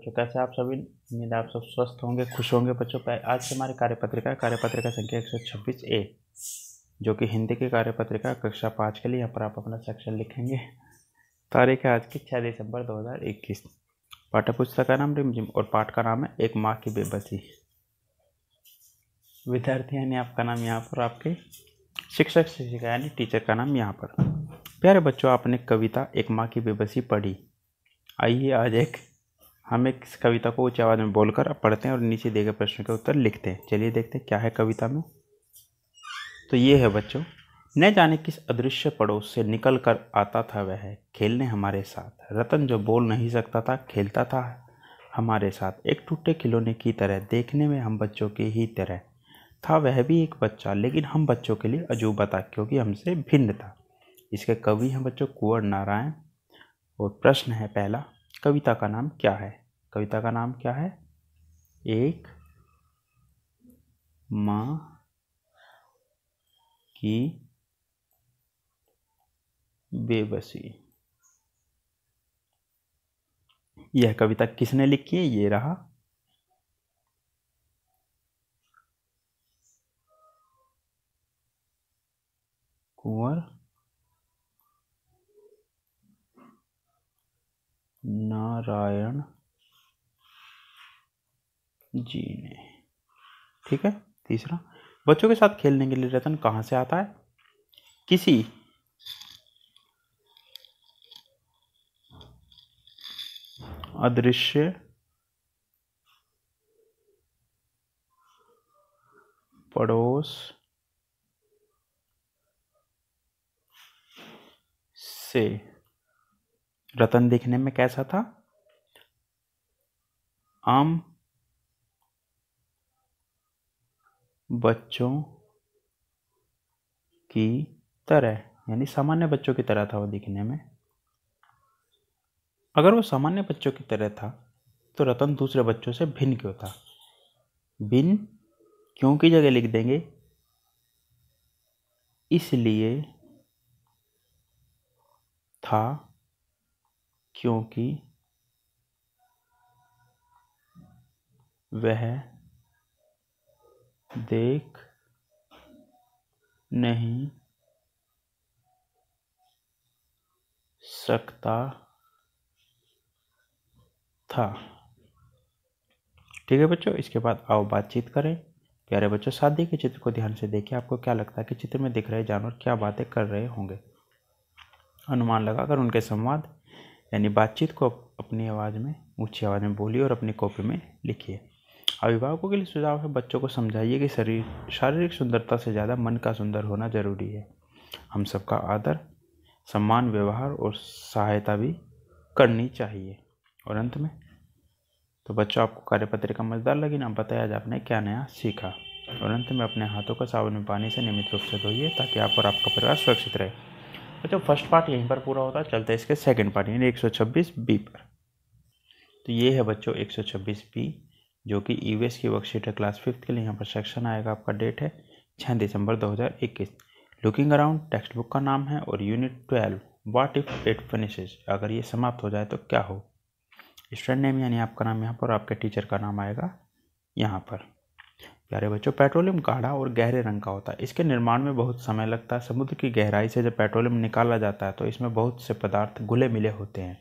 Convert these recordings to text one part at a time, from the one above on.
बच्चों, कैसे आप सभी? उम्मीद है आप सब स्वस्थ होंगे, खुश होंगे बच्चों। आज से हमारी कार्यपत्रिका संख्या 126A, जो कि हिंदी की कार्यपत्रिका कक्षा 5 के लिए। यहाँ पर आप अपना सेक्शन लिखेंगे। तारीख है आज की 6 दिसंबर 2021। पाठ्य पुस्तक का नाम रिमझिम और पाठ का नाम है एक माँ की बेबसी। विद्यार्थी यानी आपका नाम यहाँ पर, आपके शिक्षक शिक्षिका यानी टीचर का नाम यहाँ पर। प्यारे बच्चों, आपने कविता एक माँ की बेबसी पढ़ी। आइए आज हम एक कविता को उच्च आवाज में बोलकर अब पढ़ते हैं और नीचे दिए गए प्रश्न के उत्तर लिखते हैं। चलिए देखते हैं क्या है कविता में। तो ये है बच्चों, न जाने किस अदृश्य पड़ोस से निकल कर आता था वह खेलने हमारे साथ। रतन जो बोल नहीं सकता था खेलता था हमारे साथ। एक टूटे खिलौने की तरह, देखने में हम बच्चों की ही तरह था वह भी एक बच्चा, लेकिन हम बच्चों के लिए अजूबा था क्योंकि हमसे भिन्न था। इसके कवि हैं बच्चों कुंवर नारायण। और प्रश्न है पहला, कविता का नाम क्या है? कविता का नाम क्या है? एक माँ की बेबसी। यह कविता किसने लिखी है? ये रहा कुंवर नारायण जी ने। ठीक है। तीसरा, बच्चों के साथ खेलने के लिए रतन कहाँ से आता है? किसी अदृश्य पड़ोस से। रतन दिखने में कैसा था? आम बच्चों की तरह, यानी सामान्य बच्चों की तरह था वो दिखने में। अगर वो सामान्य बच्चों की तरह था तो रतन दूसरे बच्चों से भिन्न क्यों था? भिन्न क्यों की जगह लिख देंगे इसलिए था क्योंकि वह देख नहीं सकता था। ठीक है बच्चों, इसके बाद आओ बातचीत करें। प्यारे बच्चों, शादी के चित्र को ध्यान से देखिए। आपको क्या लगता है कि चित्र में दिख रहे जानवर क्या बातें कर रहे होंगे? अनुमान लगाकर उनके संवाद यानी बातचीत को अपनी आवाज़ में, ऊंची आवाज़ में बोलिए और अपनी कॉपी में लिखिए। अभिभावकों के लिए सुझाव है, बच्चों को समझाइए कि शारीरिक सुंदरता से ज़्यादा मन का सुंदर होना जरूरी है। हम सबका आदर, सम्मान, व्यवहार और सहायता भी करनी चाहिए। और अंत में तो बच्चों, आपको कार्यपत्रिका मजेदार लगी ना? बताया आज आपने क्या नया सीखा। और अंत में अपने हाथों को साबुन में पानी से नियमित रूप से धोइए ताकि आप और आपका परिवार सुरक्षित रहे। बच्चों, फर्स्ट पार्ट यहीं पर पूरा होता है। चलते हैं इसके सेकंड पार्ट यानी 126B पर। तो ये है बच्चों 126B, जो कि ईवीएस की वर्कशीट है क्लास 5 के लिए। यहाँ पर सेक्शन आएगा, आपका डेट है 6 दिसंबर 2021। लुकिंग अराउंड टेक्स्ट बुक का नाम है और unit 12 what if it finishes, अगर ये समाप्त हो जाए तो क्या हो। स्टूडेंट नेम यानी आपका नाम यहाँ पर, आपके टीचर का नाम आएगा यहाँ पर। प्यारे बच्चों, पेट्रोलियम गाढ़ा और गहरे रंग का होता है। इसके निर्माण में बहुत समय लगता है। समुद्र की गहराई से जब पेट्रोलियम निकाला जाता है तो इसमें बहुत से पदार्थ घुले मिले होते हैं,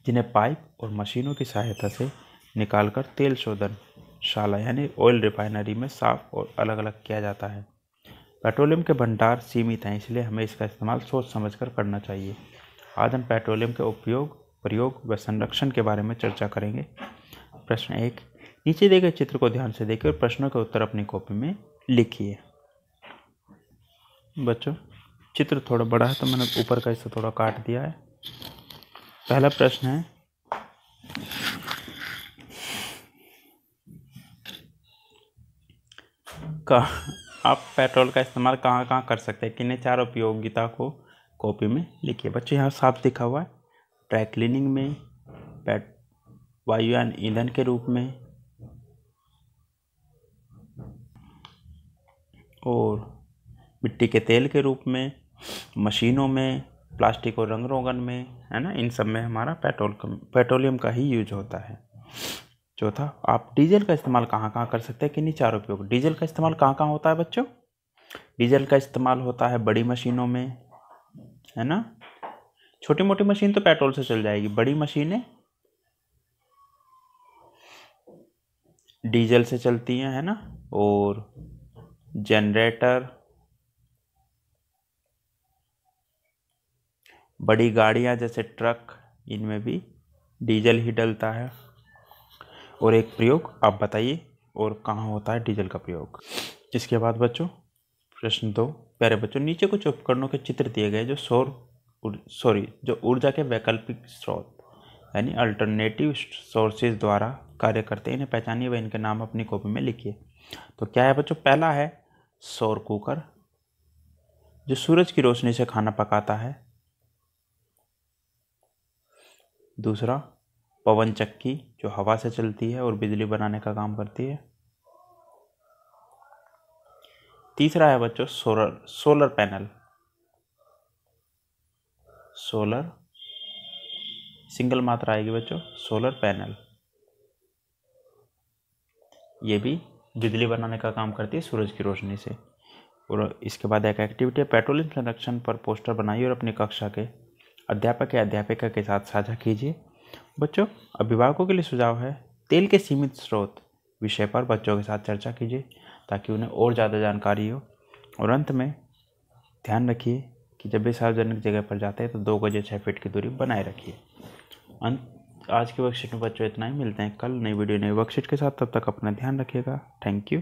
जिन्हें पाइप और मशीनों की सहायता से निकालकर तेल शोधनशाला यानी ऑयल रिफाइनरी में साफ और अलग अलग किया जाता है। पेट्रोलियम के भंडार सीमित हैं, इसलिए हमें इसका इस्तेमाल सोच समझकर करना चाहिए। आज हम पेट्रोलियम के उपयोग, प्रयोग व संरक्षण के बारे में चर्चा करेंगे। प्रश्न 1, नीचे दिए गए चित्र को ध्यान से देखिए और प्रश्नों के उत्तर अपनी कॉपी में लिखिए। बच्चों, चित्र थोड़ा बड़ा है तो मैंने ऊपर का हिस्सा थोड़ा काट दिया है। पहला प्रश्न है, आप पेट्रोल का इस्तेमाल कहाँ कहाँ कर सकते हैं? किन्हीं 4 उपयोगिता को कॉपी में लिखिए। बच्चों, यहाँ साफ लिखा हुआ है, ड्राई क्लीनिंग में, वायुयान ईंधन के रूप में, और मिट्टी के तेल के रूप में, मशीनों में, प्लास्टिक और रंग रोगन में, है ना, इन सब में हमारा पेट्रोलियम का ही यूज होता है। चौथा, आप डीजल का इस्तेमाल कहाँ कहाँ कर सकते हैं, किन्हीं चार उपयोग। डीजल का इस्तेमाल कहाँ कहाँ होता है बच्चों? डीजल का इस्तेमाल होता है बड़ी मशीनों में, है ना। छोटी मोटी मशीन तो पेट्रोल से चल जाएगी, बड़ी मशीनें डीजल से चलती हैं, है ना। और जनरेटर, बड़ी गाड़ियां जैसे ट्रक, इनमें भी डीजल ही डलता है। और एक प्रयोग आप बताइए और कहाँ होता है डीजल का प्रयोग। इसके बाद बच्चों प्रश्न 2, प्यारे बच्चों, नीचे कुछ उपकरणों के चित्र दिए गए जो ऊर्जा के वैकल्पिक स्रोत यानी अल्टरनेटिव सोर्सेज द्वारा कार्य करते हैं, इन्हें पहचानिए व इनके नाम अपनी कॉपी में लिखिए। तो क्या है बच्चों? पहला है सौर कुकर, जो सूरज की रोशनी से खाना पकाता है। दूसरा, पवन चक्की, जो हवा से चलती है और बिजली बनाने का काम करती है। तीसरा है बच्चों सोलर पैनल, सोलर सिंगल मात्रा आएगी बच्चों, सोलर पैनल, ये भी बिजली बनाने का काम करती है सूरज की रोशनी से। और इसके बाद एक एक्टिविटी है, पेट्रोलियम संरक्षण पर पोस्टर बनाइए और अपनी कक्षा के अध्यापक या अध्यापिका के साथ साझा कीजिए। बच्चों, अभिभावकों के लिए सुझाव है, तेल के सीमित स्रोत विषय पर बच्चों के साथ चर्चा कीजिए ताकि उन्हें और ज़्यादा जानकारी हो। और अंत में ध्यान रखिए कि जब भी सार्वजनिक जगह पर जाते हैं तो 2 गज 6 फीट की दूरी बनाए रखिए। आज के वर्कशीट में बच्चों इतना ही, मिलते हैं कल नई वीडियो नई वर्कशीट के साथ, तब तक अपना ध्यान रखिएगा। Thank you.